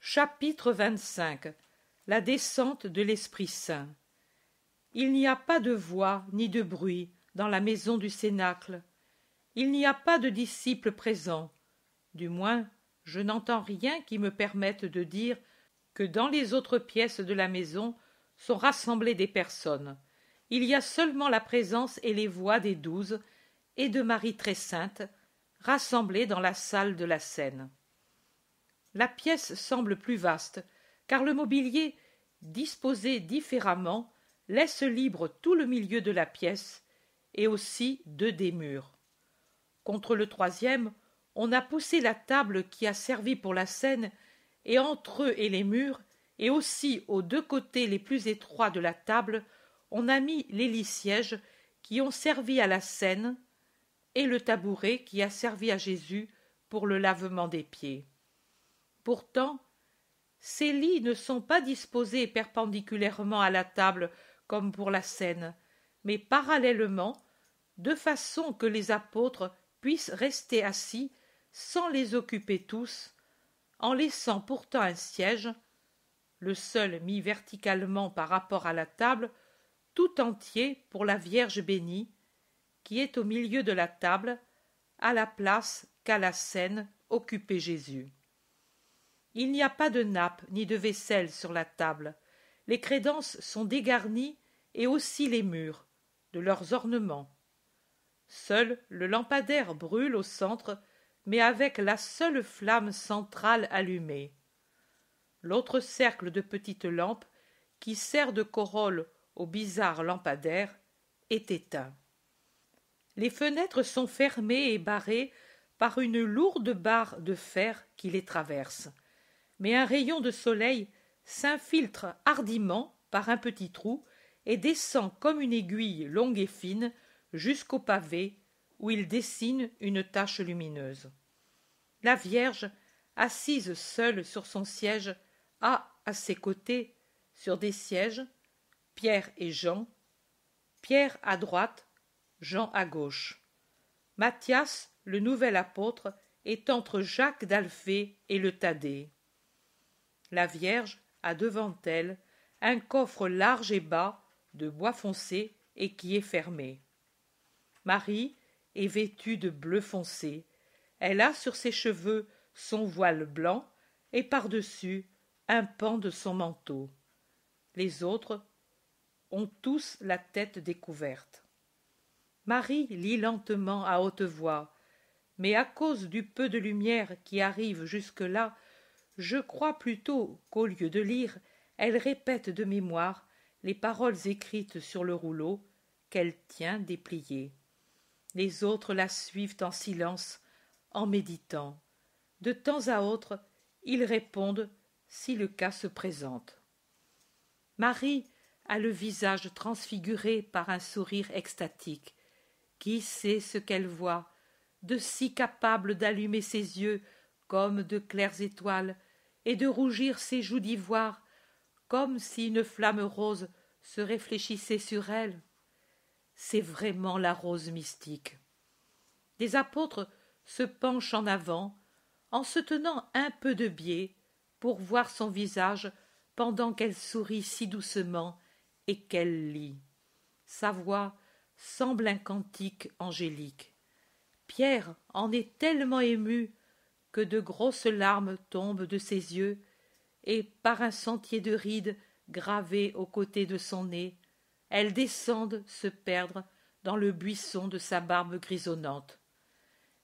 Chapitre 25. La descente de l'Esprit Saint. Il n'y a pas de voix ni de bruit dans la maison du cénacle. Il n'y a pas de disciples présents. Du moins, je n'entends rien qui me permette de dire que dans les autres pièces de la maison sont rassemblées des personnes. Il y a seulement la présence et les voix des 12 et de Marie très sainte, rassemblées dans la salle de la scène. La pièce semble plus vaste, car le mobilier, disposé différemment, laisse libre tout le milieu de la pièce, et aussi deux des murs. Contre le troisième, on a poussé la table qui a servi pour la scène, et entre eux et les murs, et aussi aux deux côtés les plus étroits de la table, on a mis les lits-sièges qui ont servi à la scène, et le tabouret qui a servi à Jésus pour le lavement des pieds. Pourtant, ces lits ne sont pas disposés perpendiculairement à la table comme pour la scène, mais parallèlement, de façon que les apôtres puissent rester assis sans les occuper tous, en laissant pourtant un siège, le seul mis verticalement par rapport à la table, tout entier pour la Vierge bénie, qui est au milieu de la table, à la place qu'à la scène occupait Jésus. Il n'y a pas de nappe ni de vaisselle sur la table. Les crédences sont dégarnies et aussi les murs, de leurs ornements. Seul le lampadaire brûle au centre, mais avec la seule flamme centrale allumée. L'autre cercle de petites lampes, qui sert de corolle au bizarre lampadaire, est éteint. Les fenêtres sont fermées et barrées par une lourde barre de fer qui les traverse. Mais un rayon de soleil s'infiltre hardiment par un petit trou et descend comme une aiguille longue et fine jusqu'au pavé où il dessine une tache lumineuse. La Vierge, assise seule sur son siège, a à ses côtés, sur des sièges, Pierre et Jean, Pierre à droite, Jean à gauche. Matthias, le nouvel apôtre, est entre Jacques d'Alphée et le Thaddée. La Vierge a devant elle un coffre large et bas, de bois foncé et qui est fermé. Marie est vêtue de bleu foncé. Elle a sur ses cheveux son voile blanc et par-dessus un pan de son manteau. Les autres ont tous la tête découverte. Marie lit lentement à haute voix, mais à cause du peu de lumière qui arrive jusque-là, je crois plutôt qu'au lieu de lire, elle répète de mémoire les paroles écrites sur le rouleau qu'elle tient déplié. Les autres la suivent en silence, en méditant. De temps à autre, ils répondent si le cas se présente. Marie a le visage transfiguré par un sourire extatique. Qui sait ce qu'elle voit, de si capable d'allumer ses yeux comme de claires étoiles, et de rougir ses joues d'ivoire, comme si une flamme rose se réfléchissait sur elle. C'est vraiment la rose mystique. Les apôtres se penchent en avant, en se tenant un peu de biais, pour voir son visage pendant qu'elle sourit si doucement et qu'elle lit. Sa voix semble un cantique angélique. Pierre en est tellement ému que de grosses larmes tombent de ses yeux, et par un sentier de rides gravé aux côtés de son nez, elles descendent se perdre dans le buisson de sa barbe grisonnante.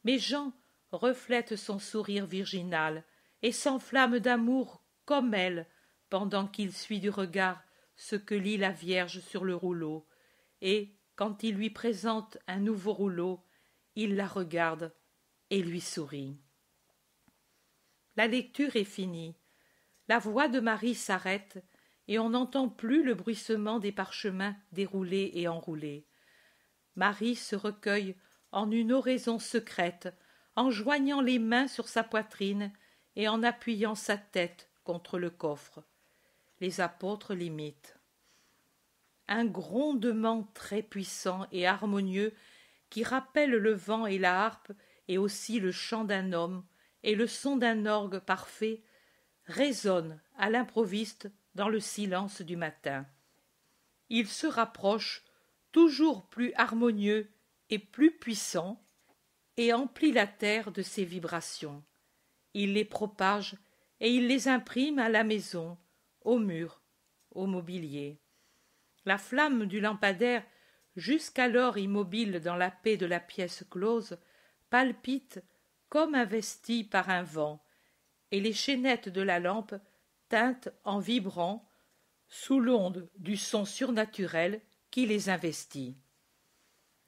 Mais Jean reflète son sourire virginal et s'enflamme d'amour comme elle, pendant qu'il suit du regard ce que lit la Vierge sur le rouleau, et, quand il lui présente un nouveau rouleau, il la regarde et lui sourit. La lecture est finie. La voix de Marie s'arrête et on n'entend plus le bruissement des parchemins déroulés et enroulés. Marie se recueille en une oraison secrète, en joignant les mains sur sa poitrine et en appuyant sa tête contre le coffre. Les apôtres l'imitent. Un grondement très puissant et harmonieux qui rappelle le vent et la harpe et aussi le chant d'un homme et le son d'un orgue parfait résonnent à l'improviste dans le silence du matin. Il se rapproche, toujours plus harmonieux et plus puissant, et emplit la terre de ses vibrations. Il les propage et il les imprime à la maison, aux murs, au mobilier. La flamme du lampadaire, jusqu'alors immobile dans la paix de la pièce close, palpite comme investie par un vent, et les chaînettes de la lampe tintent en vibrant sous l'onde du son surnaturel qui les investit.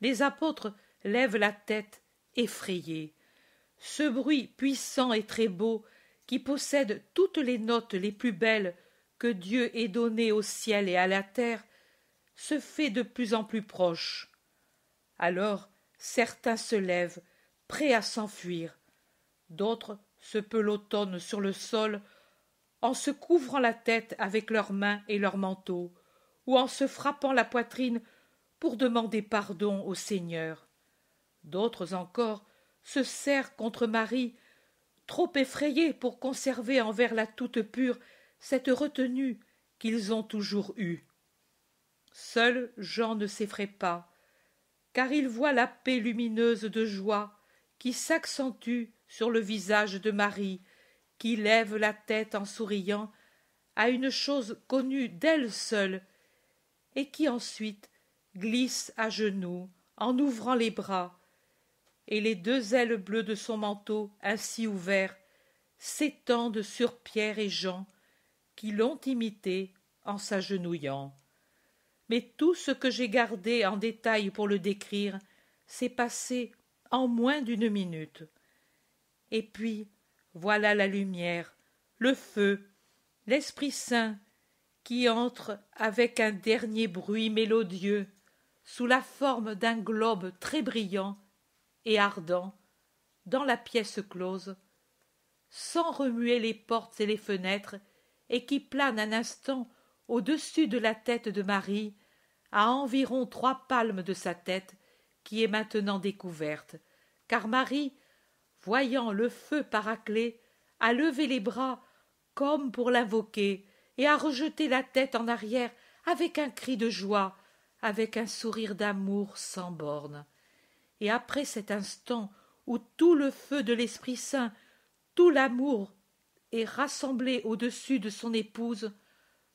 Les apôtres lèvent la tête effrayés. Ce bruit puissant et très beau, qui possède toutes les notes les plus belles que Dieu ait données au ciel et à la terre, se fait de plus en plus proche. Alors certains se lèvent, prêts à s'enfuir. D'autres se pelotonnent sur le sol en se couvrant la tête avec leurs mains et leurs manteaux, ou en se frappant la poitrine pour demander pardon au Seigneur. D'autres encore se serrent contre Marie, trop effrayés pour conserver envers la toute pure cette retenue qu'ils ont toujours eue. Seul Jean ne s'effraie pas, car il voit la paix lumineuse de joie qui s'accentue sur le visage de Marie, qui lève la tête en souriant à une chose connue d'elle seule, et qui ensuite glisse à genoux en ouvrant les bras, et les deux ailes bleues de son manteau ainsi ouverts s'étendent sur Pierre et Jean, qui l'ont imité en s'agenouillant. Mais tout ce que j'ai gardé en détail pour le décrire s'est passé en moins d'une minute. Et puis, voilà la lumière, le feu, l'Esprit Saint, qui entre avec un dernier bruit mélodieux, sous la forme d'un globe très brillant et ardent, dans la pièce close, sans remuer les portes et les fenêtres, et qui plane un instant au-dessus de la tête de Marie, à environ 3 palmes de sa tête, qui est maintenant découverte, car Marie, voyant le feu Paraclet, a levé les bras comme pour l'invoquer, et a rejeté la tête en arrière avec un cri de joie, avec un sourire d'amour sans bornes. Et après cet instant où tout le feu de l'Esprit Saint, tout l'amour est rassemblé au-dessus de son épouse,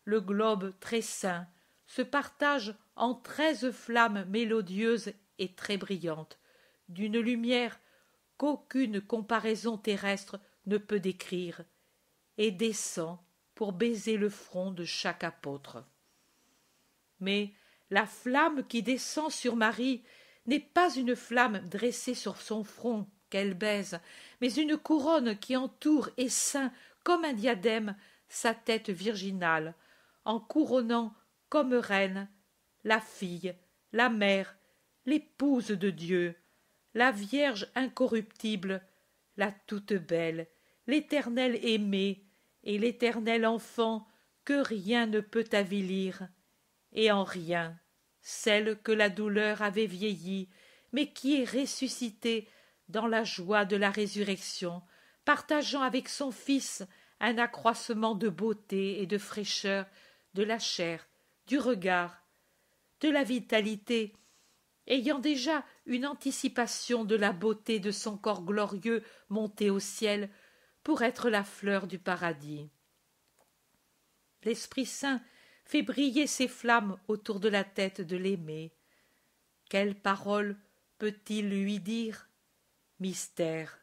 le globe très saint se partage en 13 flammes mélodieuses et très brillantes, d'une lumière qu'aucune comparaison terrestre ne peut décrire, et descend pour baiser le front de chaque apôtre. Mais la flamme qui descend sur Marie n'est pas une flamme dressée sur son front qu'elle baise, mais une couronne qui entoure et ceint comme un diadème sa tête virginale, en couronnant comme reine la fille, la mère, l'épouse de Dieu, la Vierge incorruptible, la toute belle, l'éternelle aimée et l'éternel enfant que rien ne peut avilir, et en rien celle que la douleur avait vieillie, mais qui est ressuscitée dans la joie de la résurrection, partageant avec son Fils un accroissement de beauté et de fraîcheur de la chair, du regard, de la vitalité, ayant déjà une anticipation de la beauté de son corps glorieux monté au ciel pour être la fleur du paradis. L'Esprit Saint fait briller ses flammes autour de la tête de l'aimé. Quelle parole peut-il lui dire? Mystère.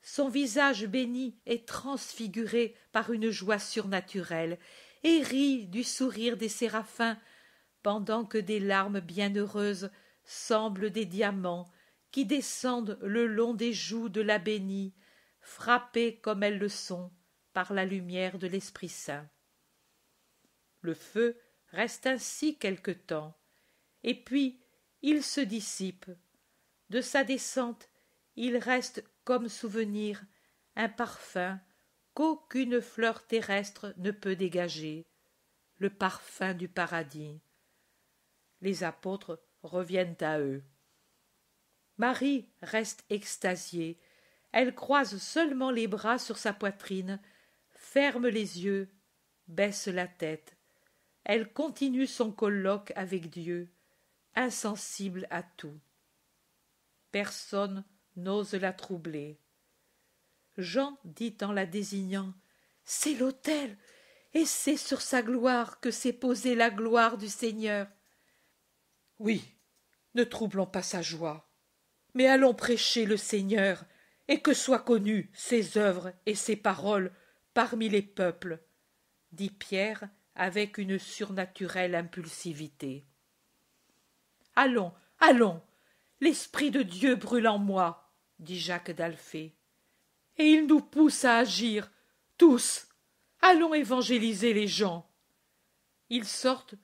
Son visage béni est transfiguré par une joie surnaturelle et rit du sourire des séraphins, pendant que des larmes bienheureuses semblent des diamants qui descendent le long des joues de la bénie, frappées comme elles le sont par la lumière de l'Esprit Saint. Le feu reste ainsi quelque temps, et puis il se dissipe. De sa descente, il reste comme souvenir un parfum qu'aucune fleur terrestre ne peut dégager, le parfum du paradis. Les apôtres reviennent à eux. Marie reste extasiée. Elle croise seulement les bras sur sa poitrine, ferme les yeux, baisse la tête. Elle continue son colloque avec Dieu, insensible à tout. Personne n'ose la troubler. Jean dit en la désignant: « C'est l'autel, et c'est sur sa gloire que s'est posée la gloire du Seigneur. » Oui, ne troublons pas sa joie, mais allons prêcher le Seigneur, et que soient connues ses œuvres et ses paroles parmi les peuples, dit Pierre avec une surnaturelle impulsivité. Allons, allons, l'Esprit de Dieu brûle en moi, dit Jacques d'Alphée, et il nous pousse à agir, tous. Allons évangéliser les gens. Ils sortent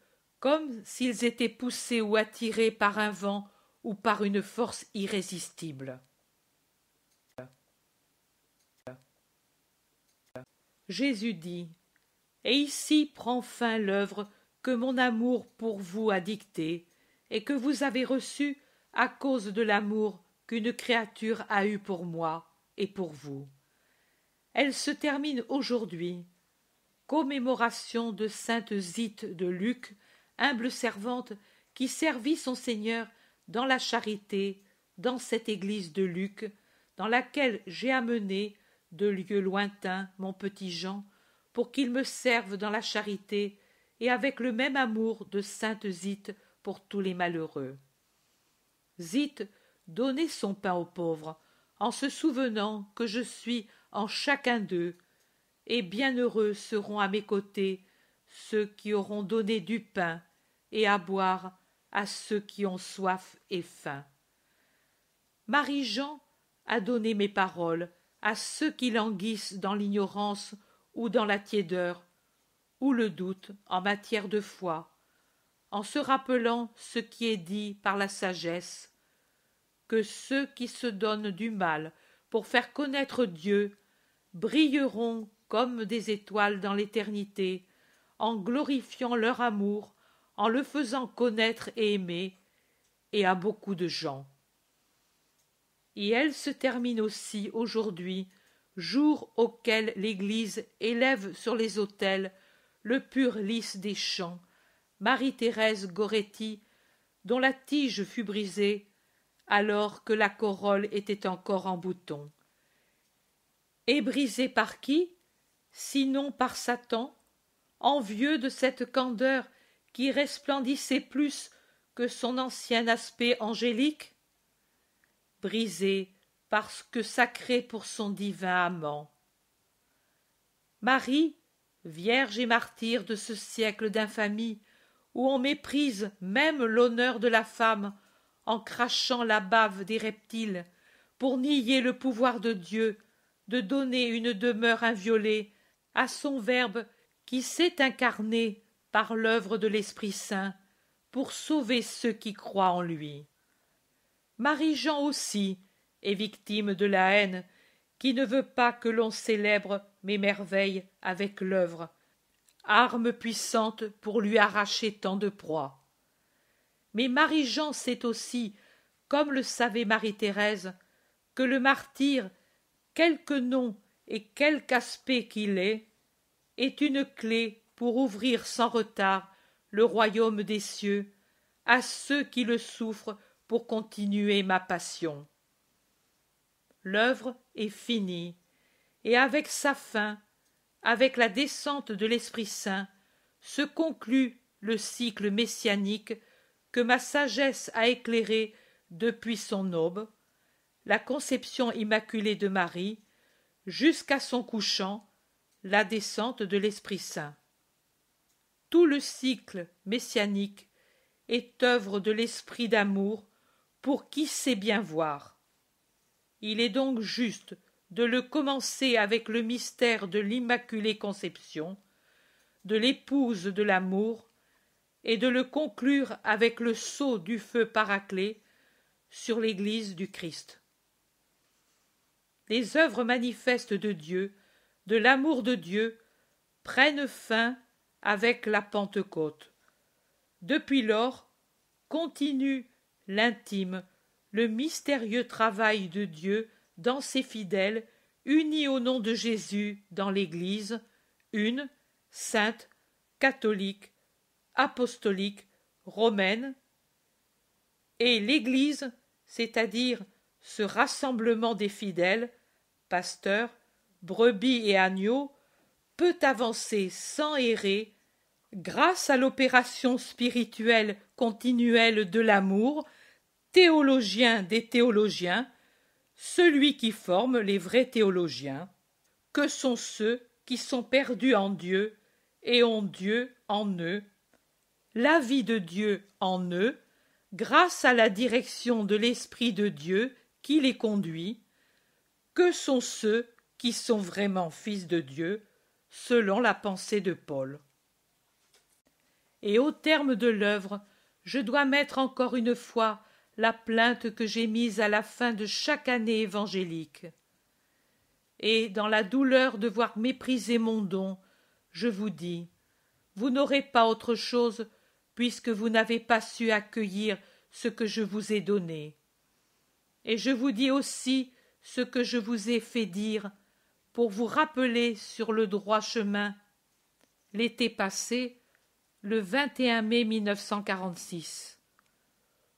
comme s'ils étaient poussés ou attirés par un vent ou par une force irrésistible. Jésus dit: « Et ici prend fin l'œuvre que mon amour pour vous a dictée, et que vous avez reçue à cause de l'amour qu'une créature a eu pour moi et pour vous. Elle se termine aujourd'hui. Commémoration de sainte Zite de Luc, humble servante qui servit son Seigneur dans la charité, dans cette église de Luc, dans laquelle j'ai amené de lieux lointains mon petit Jean, pour qu'il me serve dans la charité et avec le même amour de sainte Zite pour tous les malheureux. » Zite donnait son pain aux pauvres, en se souvenant que je suis en chacun d'eux, et bienheureux seront à mes côtés ceux qui auront donné du pain et à boire à ceux qui ont soif et faim. Marie-Jean a donné mes paroles à ceux qui languissent dans l'ignorance ou dans la tiédeur, ou le doute en matière de foi, en se rappelant ce qui est dit par la sagesse, que ceux qui se donnent du mal pour faire connaître Dieu brilleront comme des étoiles dans l'éternité, en glorifiant leur amour, en le faisant connaître et aimer, et à beaucoup de gens. Et elle se termine aussi aujourd'hui, jour auquel l'Église élève sur les autels le pur lys des champs, Marie-Thérèse Goretti, dont la tige fut brisée alors que la corolle était encore en bouton. Et brisée par qui, sinon par Satan, envieux de cette candeur qui resplendissait plus que son ancien aspect angélique? Brisée parce que sacrée pour son divin amant. Marie, vierge et martyre de ce siècle d'infamie, où on méprise même l'honneur de la femme en crachant la bave des reptiles, pour nier le pouvoir de Dieu de donner une demeure inviolée à son Verbe qui s'est incarné par l'œuvre de l'Esprit Saint pour sauver ceux qui croient en lui. Marie-Jean aussi est victime de la haine qui ne veut pas que l'on célèbre mes merveilles avec l'œuvre, arme puissante pour lui arracher tant de proies. Mais Marie-Jean sait aussi, comme le savait Marie-Thérèse, que le martyr, quelque nom et quelque aspect qu'il est une clé pour ouvrir sans retard le royaume des cieux à ceux qui le souffrent pour continuer ma passion. L'œuvre est finie, et avec sa fin, avec la descente de l'Esprit Saint, se conclut le cycle messianique que ma sagesse a éclairé depuis son aube, la conception immaculée de Marie, jusqu'à son couchant, la descente de l'Esprit Saint. Tout le cycle messianique est œuvre de l'esprit d'amour pour qui sait bien voir. Il est donc juste de le commencer avec le mystère de l'Immaculée Conception, de l'épouse de l'amour, et de le conclure avec le sceau du feu Paraclet sur l'Église du Christ. Les œuvres manifestes de Dieu, de l'amour de Dieu, prennent fin avec la Pentecôte. Depuis lors, continue l'intime, le mystérieux travail de Dieu dans ses fidèles unis au nom de Jésus dans l'Église, une, sainte, catholique, apostolique, romaine, et l'Église, c'est-à-dire ce rassemblement des fidèles, pasteurs, brebis et agneaux, peut avancer sans errer, grâce à l'opération spirituelle continuelle de l'amour, théologien des théologiens, celui qui forme les vrais théologiens, que sont ceux qui sont perdus en Dieu et ont Dieu en eux, la vie de Dieu en eux, grâce à la direction de l'Esprit de Dieu qui les conduit, que sont ceux qui sont vraiment fils de Dieu, selon la pensée de Paul. Et au terme de l'œuvre, je dois mettre encore une fois la plainte que j'ai mise à la fin de chaque année évangélique. Et dans la douleur de voir mépriser mon don, je vous dis, vous n'aurez pas autre chose puisque vous n'avez pas su accueillir ce que je vous ai donné. Et je vous dis aussi ce que je vous ai fait dire pour vous rappeler sur le droit chemin. L'été passé, le 21 mai 1946.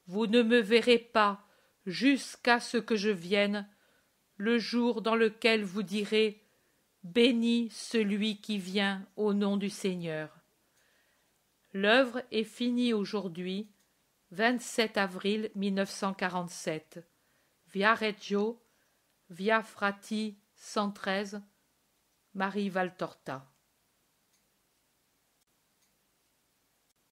Vous ne me verrez pas jusqu'à ce que je vienne, le jour dans lequel vous direz « Béni celui qui vient au nom du Seigneur ». L'œuvre est finie aujourd'hui, 27 avril 1947, Viareggio, Via Frati 113, Marie Valtorta.